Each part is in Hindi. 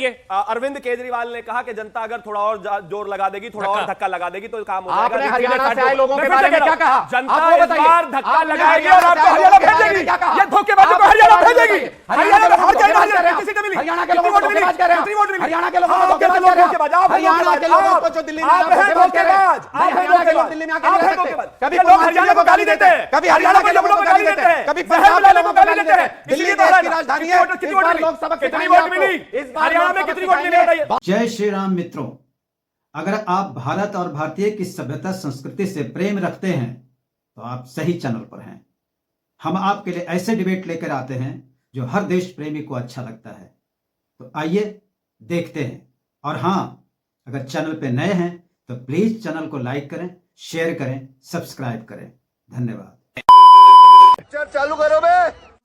अरविंद केजरीवाल ने कहा कि जनता अगर थोड़ा और जोर लगा देगी, थोड़ा और धक्का लगा देगी तो काम हो जाएगा। आपने हरियाणा से आए लोगों के बारे में क्या कहा? जनता इस बार धक्का लगाएगी और आपको हरियाणा भेजेगी। ये धोखेबाजों को हरियाणा भेजेगी। हरियाणा में हार जाएगा, किसी को मिली, हरियाणा के लोगों को धोखेबाज कह रहे हैं, हरियाणा के लोगों को धोखेबाज कह रहे हैं, हरियाणा के लोगों को जो दिल्ली में धोखेबाज कह रहे हैं, हरियाणा के लोग दिल्ली में आके नहीं रहते, कभी हरियाणा को गाली देते हैं, कभी हरियाणा के लोगों को गाली देते हैं, कभी पंजाब के लोगों को गाली देते हैं। दिल्ली देश की राजधानी है, इस बार लोकसभा कितनी वोट मिली, इस बार हरियाणा में कितनी वोट मिली? जय श्री राम मित्रों, अगर आप भारत और भारतीय की सभ्यता संस्कृति से प्रेम रखते हैं तो आप सही चैनल पर हैं। हम आपके लिए ऐसे डिबेट लेकर आते हैं जो हर देश प्रेमी को अच्छा लगता है। तो आइए देखते हैं। और हाँ, अगर चैनल पे नए हैं तो प्लीज चैनल को लाइक करें, शेयर करें, सब्सक्राइब करें। धन्यवाद। चालू करो बे।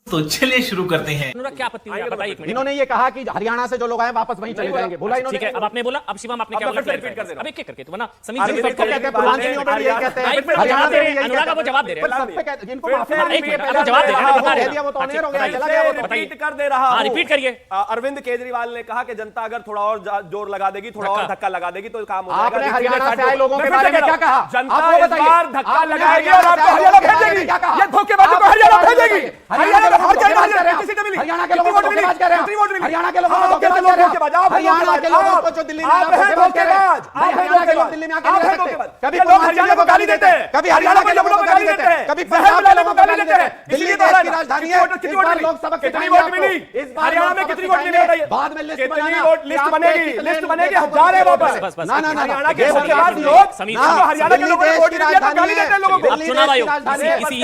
तो चलिए शुरू करते हैं। क्या आपत्ति है बताइए। इन्होंने ये कहा कि हरियाणा से जो लोग आए वापस वहीं चले जाएंगे, बोला इन्होंने। ठीक है, अब आपने बोला, अब शिवम आपने क्या बोला? अब एक एक करके तो बना समीर जी सबको कहते हैं, पूर्वांचलियों में भी यही कहते हैं, हरियाणा से यही अनुराग वो जवाब दे रहे हैं, सब पे कहते हैं, जिनको माफी मांगनी है अब जवाब दे रहे हैं, बता रहे हैं, वो तो ऑन एयर हो गया, चला गया, वो रिपीट कर दे रहा हूं। रिपीट करिए। अरविंद केजरीवाल ने कहा कि जनता अगर थोड़ा और जोर लगा देगी, थोड़ा और धक्का लगा देगी तो काम हो जाएगा। आपने हरियाणा से आए लोगों के बारे में क्या कहा? जनता इस बार धक्का लगाएगी और आपको हरियाणा भेजेगी। ये धोखेबाजों को हरियाणा भेजेगी। हरियाणा में हार जाएगा, किसी को मिली, हरियाणा के लोगों को धोखेबाज कह रहे हैं, हरियाणा के लोगों को धोखेबाज कह रहे हैं, हरियाणा के लोगों को जो दिल्ली में धोखेबाज कह रहे हैं, हरियाणा के लोग दिल्ली में आके नहीं रहते, कभी हरियाणा को गाली देते हैं, कभी हरियाणा के लोगों को गाली देते हैं, कभी पंजाब के लोगों को गाली देते हैं। दिल्ली देश की राजधानी है, इस बार लोकसभा कितनी वोट मिली, इस बार हरियाणा में कितनी वोट मिली? बाद में लिस्ट बनेगी, लिस्ट बनेगी, हजार है वापस। ना ना ना, हरियाणा के धोखेबाज लोग, हरियाणा के लोगों को वोट दिया तो गाली देते हैं लोगों को। चुनाव आयोग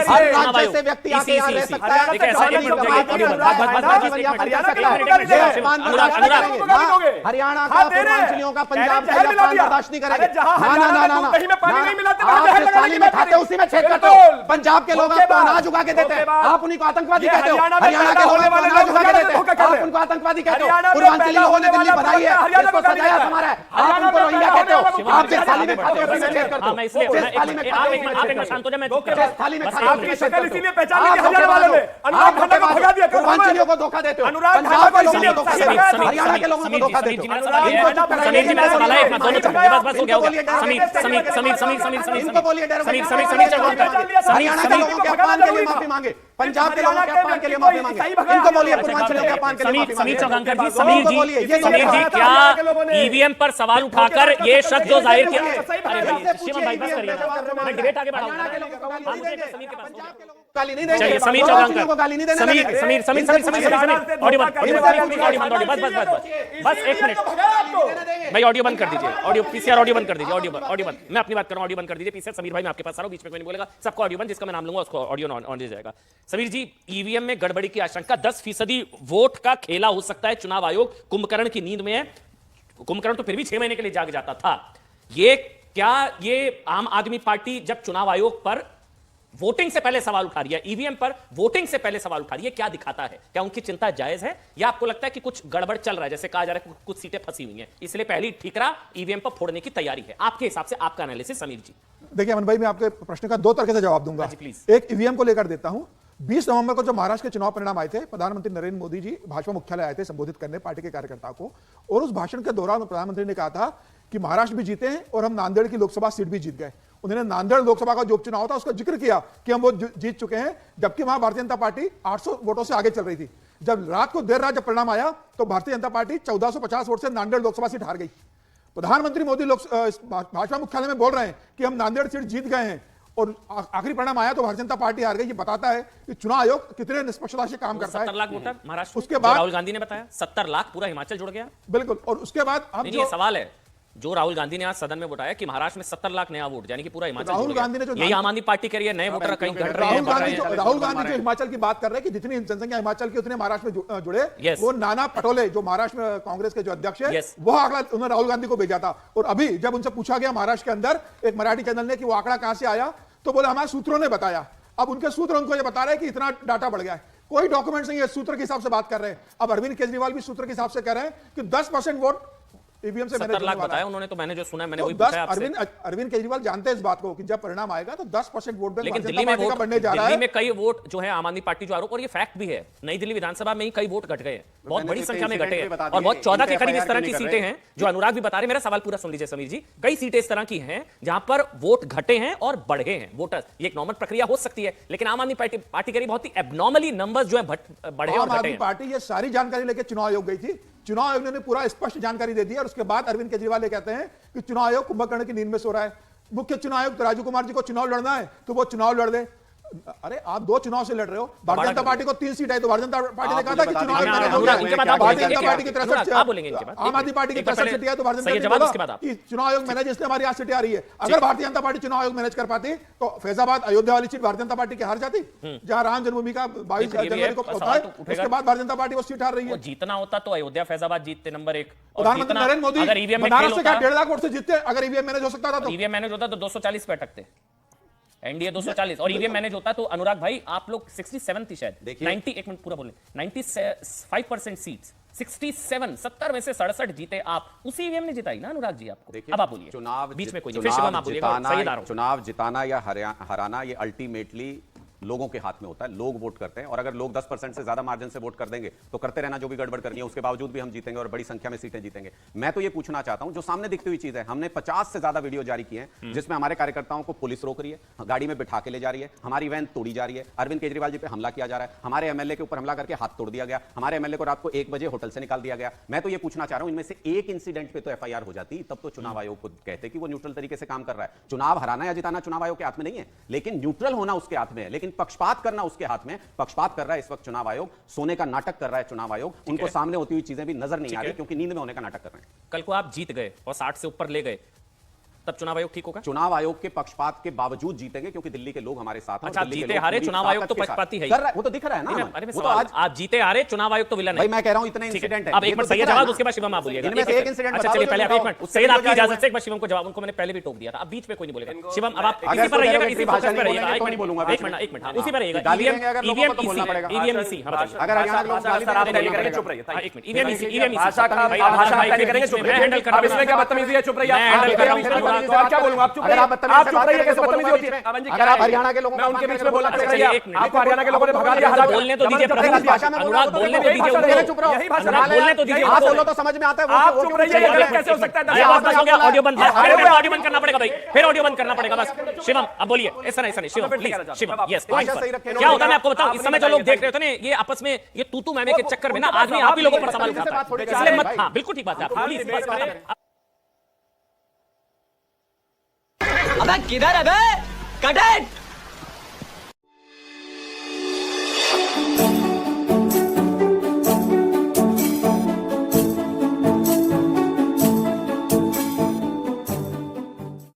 हर राज्य से व्यक्ति आके यहाँ रह सकता है, हरियाणा का पूर्वांचलियों का पंजाब का व्यापार बर्दाश्त नहीं करेंगे। आप थाली में खाते उसी में छेद करते हो। पंजाब के लोग आपको अनाज उगा के देते हैं, आप उन्हीं को आतंकवादी कहते हो। हरियाणा के लोग आपको अनाज उगा के देते हैं, आप उनको आतंकवादी कहते हो। पूर्वांचली लोगों ने दिल्ली बनाई है, इसको सजाया समारा है, आप उनको रोहिंग्या कहते हो। आप जिस थाली में खाते हो उसी में छेद करते हो। जिस थाली में खाते हो उसी में शांत हो जाए। जिस थाली में खाते हो उसी में छेद करते हो। पूर्वांचलियों को धोखा देते हो, पंजाब के लोगों को धोखा देते हो, हरियाणा के लोगों को धोखा देते हो। समीर जी मेरा सवाल है, एक दोनों बस हो गया होगा। समीर हरियाणा के लोगों के अपमान के लिए माफी मांगे, पंजाब के लोगों के अपमान के लिए माफी मांगे, इनको बोलिए पूर्वांचलियों के अपमान के लिए माफी मांगे। समीर चौगांकर जी, समीर जी क्या ईवीएम पर सवाल उठाकर ये शक जो जाहिर किया? शिवम भाई बस करिए, मैं डिबेट आगे बढ़ाऊंगा। समीर के पास गाली नहीं देंगे, समीर चौगांकर को गाली नहीं देना। समीर ऑडियो बस एक मिनट भाई, ऑडियो बंद कर दीजिए, ऑडियो पीसीआर ऑडियो बंद कर दीजिए, ऑडियो बंद, मैं अपनी बात कर रहा हूं, ऑडियो बंद कर दीजिए। पीसीआर समीर भाई मैं आपके पास आ रहा हूं, बीच में कोई नहीं बोलेगा, सबको ऑडियो बंद, जिसका मैं नाम लूंगा उसको ऑडियो ऑन दिया जाएगा। समीर जी, ईवीएम में गड़बड़ी की आशंका, 10% वोट का खेला हो सकता है, चुनाव आयोग कुंभकर्ण की नींद में है। कुंभकर्ण तो फिर भी 6 महीने के लिए जाग जाता था। ये क्या ये आम आदमी पार्टी जब चुनाव आयोग पर वोटिंग से पहले सवाल उठा रही है, ईवीएम पर वोटिंग से पहले सवाल उठा रही है, क्या दिखाता है? क्या उनकी चिंता जायज है या आपको लगता है कि कुछ गड़बड़ चल रहा है, जैसे कहा जा रहा है कुछ सीटें फंसी हुई हैं, इसलिए पहली ठीकरा ईवीएम पर फोड़ने की तैयारी है? आपके हिसाब से आपका एनालिसिस समीर जी। देखिए अमन भाई, मैं आपके प्रश्न का 2 तरीके से जवाब दूंगा। प्लीज। एक ईवीएम को लेकर देता हूं। 20 नवंबर को जो महाराष्ट्र के चुनाव परिणाम आए थे, प्रधानमंत्री नरेंद्र मोदी जी भाजपा मुख्यालय आए थे संबोधित करने पार्टी के कार्यकर्ताओं को, और उस भाषण के दौरान प्रधानमंत्री ने कहा था कि महाराष्ट्र भी जीते हैं और हम नांदेड़ की लोकसभा सीट भी जीत गए। उन्होंने नांदेड़ लोकसभा का जो उपचुनाव था उसका जिक्र किया कि हम वो जीत चुके हैं, जबकि वहां भारतीय जनता पार्टी 800 वोटों से आगे चल रही थी। जब रात को देर रात जब परिणाम आया तो भारतीय जनता पार्टी 1450 वोट से नांदेड़ लोकसभा सीट हार गई। प्रधानमंत्री मोदी भाजपा मुख्यालय में बोल रहे हैं कि हम नांदेड़ सीट जीत गए हैं, और आखिरी परिणाम आया तो भारतीय जनता पार्टी हार गई। ये बताता है कि चुनाव आयोग कितने निष्पक्षता से काम करता है। 70 लाख वोटर महाराष्ट्र, उसके बाद राहुल गांधी ने बताया 70 लाख पूरा हिमाचल जुड़ गया। बिल्कुल, और उसके बाद अब ये सवाल है जो राहुल गांधी ने आज सदन में बताया कि महाराष्ट्र में 70 लाख नया वोट, यानी कि पूरा हिमाचल। राहुल गांधी ने जो यही आम आदमी पार्टी कह रही है, नए वोटर कहीं घट रहे हैं। राहुल गांधी जो हिमाचल की बात कर रहे हैं कि जितनी जनसंख्या हिमाचल की उतने महाराष्ट्र में जुड़े, वो नाना पटोले जो महाराष्ट्र में कांग्रेस के जो अध्यक्ष है, वो आंकड़ा उन्होंने राहुल गांधी को भेजा था। और अभी जब उनसे पूछा गया महाराष्ट्र के अंदर एक मराठी चैनल ने कि वो आंकड़ा कहां से आया, तो बोले हमारे सूत्रों ने बताया। अब उनके सूत्र उनको ये बता रहे हैं कि इतना डाटा बढ़ गया है, कोई डॉक्यूमेंट्स नहीं है, सूत्र के हिसाब से बात कर रहे हैं। अब अरविंद केजरीवाल भी सूत्र के हिसाब से कह रहे हैं कि 10% वोट ईवीएम से 70 लाख बताया उन्होंने, तो मैंने जो सुना है मैंने वही पूछा आपसे। अरविंद केजरीवाल जानते हैं इस बात को कि जब परिणाम आएगा तो 10% वोट बैंक लेकिन दिल्ली में बढ़ने जा रहा है। दिल्ली में कई वोट जो है आम आदमी पार्टी जो आरोप, और ये फैक्ट भी है, नई दिल्ली विधानसभा में ही कई वोट घट गए हैं। बहुत बड़ी संख्या में घटे हैं और बहुत 14 के करीब इस तरह की सीटें हैं जो अनुराग भी बता रहे। मेरा सवाल पूरा सुन लीजिए समीर जी, कई सीटें इस तरह की हैं जहां पर वोट घटे हैं और बढ़े हैं वोटर्स। ये एक नॉर्मल प्रक्रिया हो सकती है, लेकिन आम आदमी पार्टी के बहुत ही एबनॉर्मली नंबर्स जो है बढ़े और घटे हैं। पार्टी ये सारी जानकारी लेकर चुनाव आयोग गई थी, चुनाव आयोग ने पूरा स्पष्ट जानकारी दे दी और उसके बाद अरविंद केजरीवाल ये कहते हैं कि चुनाव आयोग कुंभकर्ण की नींद में सो रहा है। मुख्य चुनाव आयुक्त राजीव कुमार जी को चुनाव लड़ना है तो वो चुनाव लड़ दे। अरे आप 2 चुनाव से लड़ रहे हो, भारतीय जनता पार्टी को 3 सीट है तो भारतीय जनता पार्टी ने कहा था कि चुनाव भारतीय जनता पार्टी की 63 आम आदमी पार्टी की 63 सीटें है तो भारतीय जनता पार्टी चुनाव आयोग मैनेज, इसलिए हमारी 8 सीटें आ रही है। अगर भारतीय जनता पार्टी चुनाव आयोग मैनेज कर पाती तो फैजाबाद अयोध्या वाली सीट भारतीय जनता पार्टी की हार जाती, जहां राम जन्मभूमि का 22 जनवरी को होता है, उसके बाद भारतीय जनता पार्टी वो सीट हार रही है। जीतना होता तो अयोध्या फैजाबाद जीतते नंबर 1। प्रधानमंत्री नरेंद्र मोदी अगर ईवीएम में बनारस से 1.5 लाख वोट से जीतते, अगर ईवीएम मैनेज हो सकता था तो ईवीएम मैनेज होता तो 240 पे अटकते, एनडीए 240 और ईवीएम मैनेज होता तो अनुराग भाई आप लोग 67 थी शायद, 90 एक मिनट पूरा बोले 95% सीट्स 67 70 में से 67 जीते आप, उसी ईवीएम ने जिताई ना अनुराग जी आपको। अब आप बोलिए, चुनाव बीच में कोई नहीं, फिर शिवम आप बोलिएगा। चुनाव जिताना या हराना ये अल्टीमेटली लोगों के हाथ में होता है, लोग वोट करते हैं और अगर लोग 10% से ज्यादा मार्जिन से वोट कर देंगे तो करते रहना जो भी गड़बड़ करनी है, उसके बावजूद भी हम जीतेंगे और बड़ी संख्या में सीटें जीतेंगे। मैं तो ये पूछना चाहता हूं, जो सामने दिखती हुई चीज है, हमने 50 से ज्यादा वीडियो जारी किए हैं जिसमें हमारे कार्यकर्ताओं को पुलिस रोक रही है, गाड़ी में बिठा के ले जा रही है, हमारी वैन तोड़ी जा रही है, अरविंद केजरीवाल जी पे हमला किया जा रहा है, हमारे एमएलए के ऊपर हमला करके हाथ तोड़ दिया गया, हमारे एमएलए को रात को 1 बजे होटल से निकाल दिया गया। मैं तो ये पूछना चाह रहा हूं, इनमें से एक इंसिडेंट पे तो एफआईआर हो जाती, तब तो चुनाव आयोग को कहते कि वो न्यूट्रल तरीके से काम कर रहा है। चुनाव हराना या जिताना चुनाव आयोग के हाथ में नहीं है, लेकिन न्यूट्रल होना उसके हाथ में है, लेकिन पक्षपात करना उसके हाथ में। पक्षपात कर रहा है इस वक्त चुनाव आयोग, सोने का नाटक कर रहा है चुनाव आयोग। उनको सामने होती हुई चीजें भी नजर नहीं आ रही क्योंकि नींद में होने का नाटक कर रहे हैं। कल को आप जीत गए और 60 से ऊपर ले गए, तब चुनाव आयोग ठीक होगा? चुनाव आयोग के पक्षपात के बावजूद जीतेंगे क्योंकि दिल्ली के लोग हमारे साथ हैं। अच्छा, जीते हारे चुनाव आयोग तो पक्षपाती है, वो तो दिख रहा है ना। वो तो आज आप जीते हारे, चुनाव आयोग तो विलन है। भाई मैं कह रहा हूं इतने इंसिडेंट है। अब एक मिनट सही जवाब, उसके बाद शिवम आप बोलिएगा। इनमें से एक इंसिडेंट अच्छा चलिए पहले आप एक मिनट सही आपकी इजाजत से एक बार शिवम को जवाब, उनको मैंने पहले भी टोक दिया था, अब बीच में कोई नहीं बोलेगा। शिवम अब आप इसी पर रहिएगा, इसी भाषा पे रहिएगा। एक मिनट उसी पर रहिएगा। ईवीएम बोलना पड़ेगा, ईवीएम इसी अगर हरियाणा के लोग गाली दे रहे हैं चुप रहिए। एक मिनट ईवीएम ईवीएम भाषा का भाषा करेंगे चुप रहिए, हैंडल कर। अब इसमें क्या बदतमीजी है, चुप रहिए। मैं हैंडल कर रहा हूं, आप क्या बोलूंगा? आप चुप रहिए, आप चुप रहिए, कैसे बदतमीजी होती है? अगर आप हरियाणा के लोगों मैं उनके बीच में बोलना चाहिए, आपको हरियाणा के लोगों ने भगा दिया, बोलने तो दीजिए, भाषा में अनुराग बोलने तो दीजिए, चुप रहो, यही भाषा बोलने तो दीजिए, आप बोलो तो समझ में आता है। आप चुप रहिए, ये गलत कैसे हो सकता है? ऑडियो बंद, ऑडियो बंद करना पड़ेगा भाई, फिर ऑडियो बंद करना पड़ेगा बस। शिवम अब बोलिए, ऐसा नहीं शिवम प्लीज, शिवम यस क्या होता है मैं आपको बताऊं, इस समय जो लोग देख रहे होते ना ये आपस में ये तू मैमे के चक्कर में ना आदमी आप ही लोगों पर सवाल उठाता है, इसलिए मत। हाँ बिल्कुल ठीक बात है, आप प्लीज। अबे किधर है बे? Cut it.